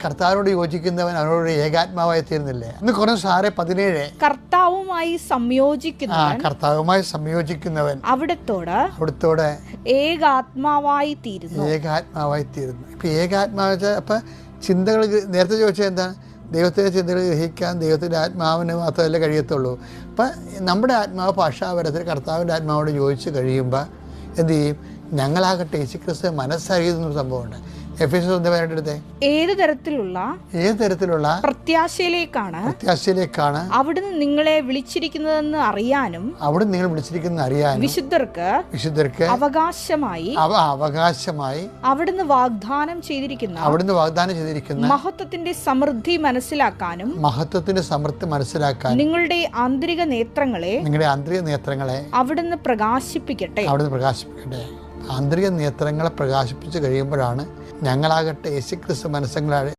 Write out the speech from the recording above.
കർത്താവിനോട് യോജിക്കുന്നവൻ അവനോട് ഏകാത്മാവായി തീരുന്നില്ലേ? ഇന്ന് കുറഞ്ഞ 6:17 കർത്താവുമായി സംയോജിക്കുന്നവൻ അവിടത്തോട് ഏകാത്മാവായി തീരുന്നു. ഇപ്പൊ ഏകാത്മാവ് അപ്പൊ ചിന്തകൾ നേരത്തെ ചോദിച്ചത് എന്താണ്? ദൈവത്തിൻ്റെ ചിന്തകൾ ഗ്രഹിക്കാൻ ദൈവത്തിൻ്റെ ആത്മാവിന് മാത്രമല്ലേ കഴിയത്തുള്ളൂ. അപ്പം നമ്മുടെ ആത്മാവ് ഭാഷാപരത്തിൽ കർത്താവിൻ്റെ ആത്മാവോട് യോജിച്ച് കഴിയുമ്പോൾ എന്ത് ചെയ്യും? ഞങ്ങളാകട്ടെ യേശുക്രിസ്തു മനസ്സറിയുന്നൊരു സംഭവമുണ്ട്. എഫേസ്യർ 1:18 ഏത് തരത്തിലുള്ള പ്രത്യാശയിലേക്കാണ് അവിടുന്ന് നിങ്ങളെ വിളിച്ചിരിക്കുന്നതെന്ന് അറിയാനും വിശുദ്ധർക്ക് അവകാശമായി അവിടുന്ന് വാഗ്ദാനം ചെയ്തിരിക്കുന്ന മഹത്വത്തിന്റെ സമൃദ്ധി മനസ്സിലാക്കാനും നിങ്ങളുടെ ആന്തരിക നേത്രങ്ങളെ അവിടുന്ന് പ്രകാശിപ്പിക്കട്ടെ. ആന്തരിക നേത്രങ്ങളെ പ്രകാശിപ്പിച്ച് കഴിയുമ്പോഴാണ് ഞങ്ങളാകട്ടെ യേശുക്രിസ്തു മനസ്സങ്ങളെ